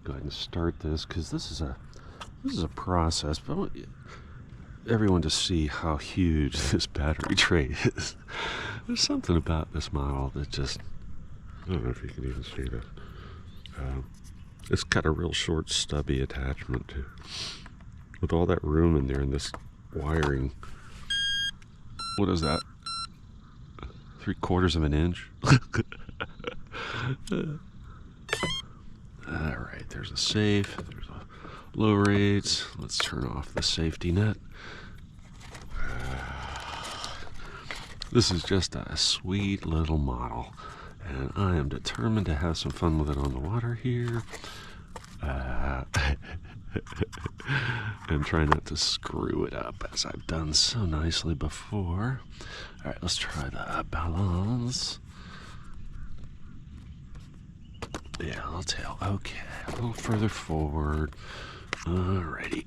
go ahead and start this because this is a process, but I want everyone to see how huge this battery tray is. There's something about this model that just, I don't know if you can even see this. It's got a real short stubby attachment too. With all that room in there and this wiring. What is that? 3/4 of an inch? Alright, there's a safe, there's a low rates. Let's turn off the safety net. This is just a sweet little model, and I am determined to have some fun with it on the water here. And try not to screw it up as I've done so nicely before. Alright, let's try the balance. Yeah, I'll tail. Okay, a little further forward. Alrighty.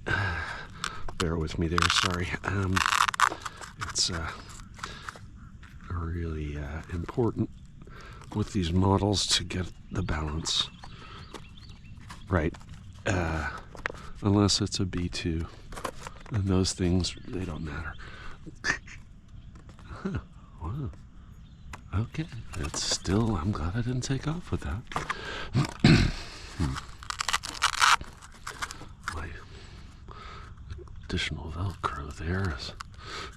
Bear with me there, sorry. It's really important with these models to get the balance right. Unless it's a B2. And those things, they don't matter. Huh, wow. Okay, it's still, I'm glad I didn't take off with that. My additional Velcro there is...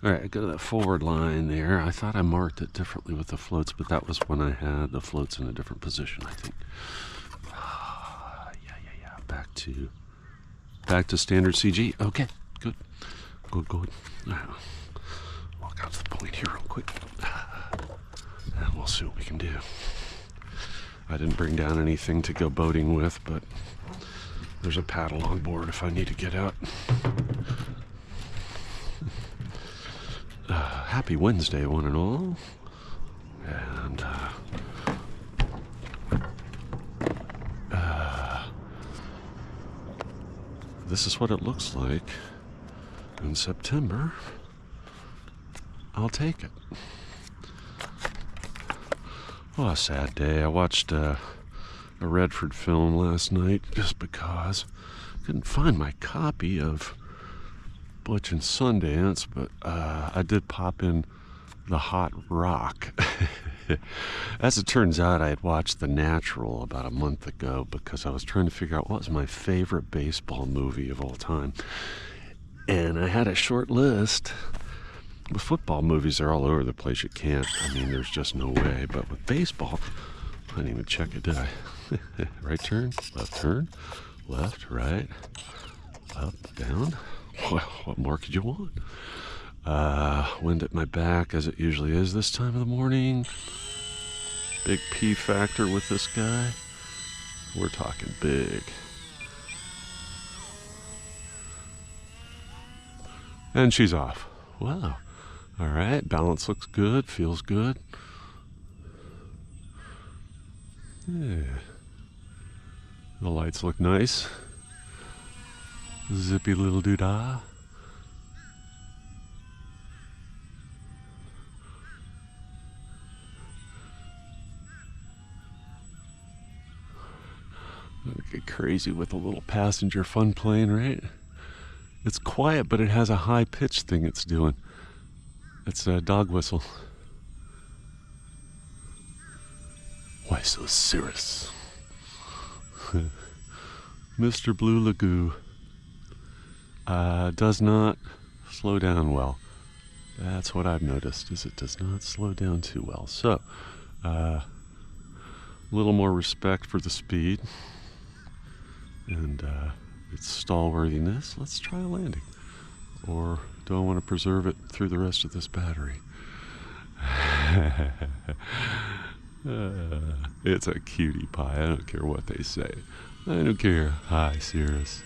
Alright, I go to that forward line there. I thought I marked it differently with the floats, but that was when I had the floats in a different position, I think. Yeah. Back to standard CG. Okay, good. Good. Walk out to the point here real quick. And we'll see what we can do. I didn't bring down anything to go boating with, but there's a paddle on board if I need to get out. Happy Wednesday, one and all. And this is what it looks like in September. I'll take it. Oh, a sad day. I watched a Redford film last night just because I couldn't find my copy of Butch and Sundance, but I did pop in The Hot Rock. As it turns out, I had watched The Natural about a month ago because I was trying to figure out what was my favorite baseball movie of all time. And I had a short list. With football movies, they're all over the place. You can't. I mean, there's just no way. But with baseball, I didn't even check it, did I? Right turn, left, right, up, down. Well, what more could you want? Wind at my back, as it usually is this time of the morning. Big P factor with this guy. We're talking big. And she's off. Wow. All right, balance looks good, feels good. Yeah. The lights look nice. Zippy little doodah. Get crazy with a little passenger fun plane, right? It's quiet, but it has a high pitch thing it's doing. It's a dog whistle. Why so serious? Mr. Blue Lagoon does not slow down well. That's what I've noticed, is it does not slow down too well. So, a little more respect for the speed and its stall-worthiness. Let's try a landing. Or do I want to preserve it through the rest of this battery? It's a cutie pie. I don't care what they say. I don't care. Hi, Cirrus.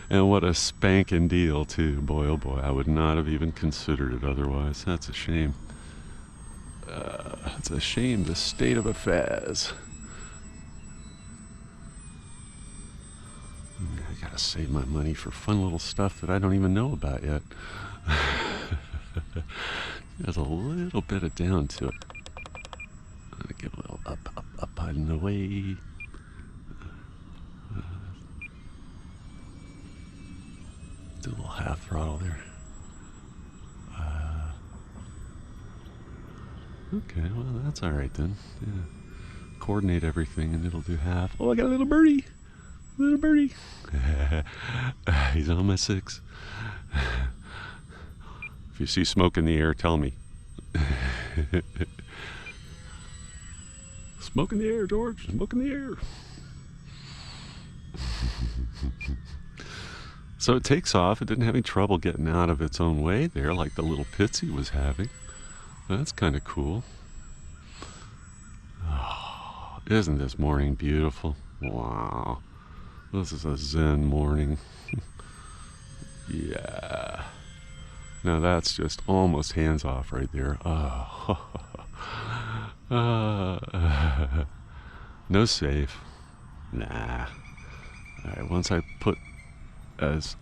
And what a spanking deal, too. Boy, oh boy. I would not have even considered it otherwise. That's a shame. It's a shame, the state of affairs. I gotta save my money for fun little stuff that I don't even know about yet. There's a little bit of down to it. I'm gonna give a little up, out and away. throttle there. Okay, well that's all right then. Yeah. Coordinate everything and it'll do half. Oh, I got a little birdie. Little birdie. He's on my 6. If you see smoke in the air, tell me. Smoke in the air, George. Smoke in the air. So it takes off. It didn't have any trouble getting out of its own way there like the little Pitsy was having. That's kind of cool. Oh, isn't this morning beautiful? Wow. This is a Zen morning. Yeah. Now that's just almost hands off right there. Oh. No safe. Nah. Alright, once I put, as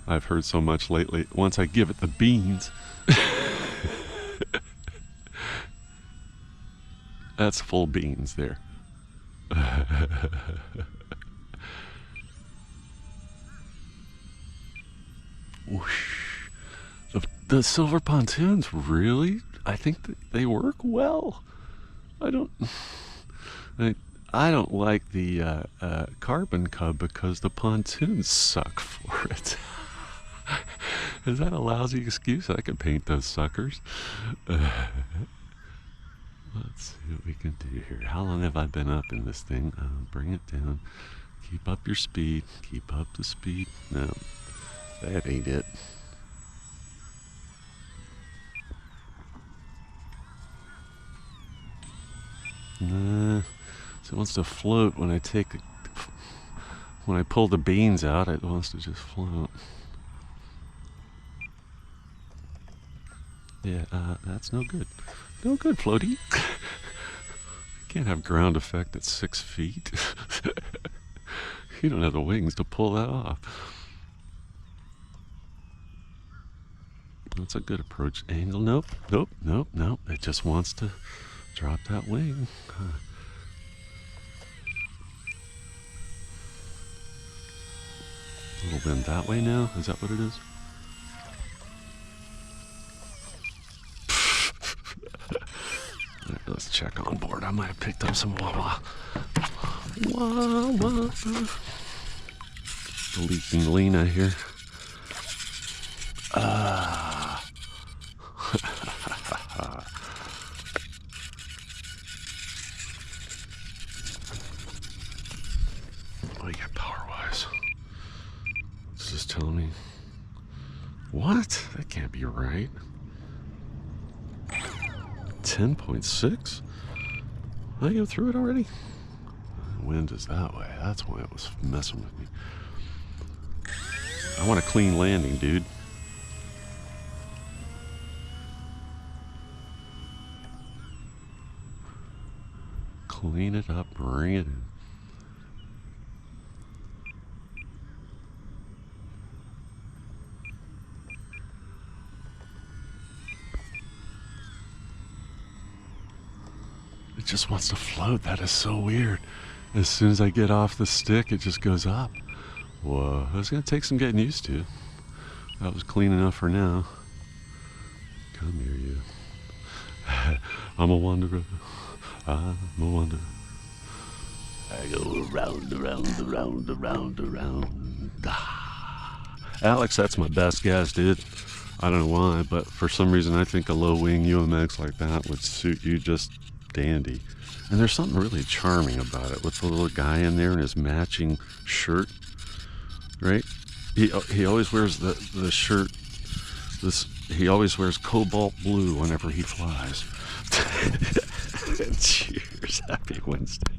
I've heard so much lately, once I give it the beans, that's full beans there. Whoosh. The silver pontoons, really? I think that they work well. I don't like the carbon cub because the pontoons suck for it. Is that a lousy excuse? I could paint those suckers. Let's see what we can do here. How long have I been up in this thing? Bring it down. Keep up your speed. Keep up the speed. No, that ain't it. Nah, so it wants to float when I when I pull the beans out, it wants to just float. Yeah, that's no good. No good, floaty. Can't have ground effect at 6 feet. You don't have the wings to pull that off. That's a good approach angle. Nope, nope, nope, nope. It just wants to drop that wing. A little bend that way now? Is that what it is? Right, let's check on board. I might have picked up some wah-wah. Wah-wah. The leaking Lena here. What do you got power-wise? This is telling me... What? That can't be right. 10.6? I go through it already? The wind is that way. That's why it was messing with me. I want a clean landing, dude. Clean it up, bring it in. It just wants to float. That is so weird. As soon as I get off the stick, it just goes up. Whoa, that's gonna take some getting used to. That was clean enough for now. Come here, you. I'm a wanderer. I'm a wanderer. I go around, around, around, around, around. Alex, that's my best guess, dude. I don't know why, but for some reason I think a low wing UMX like that would suit you just dandy. And there's something really charming about it with the little guy in there in his matching shirt, right? He always wears the shirt. He always wears cobalt blue whenever he flies. Cheers. Happy Wednesday.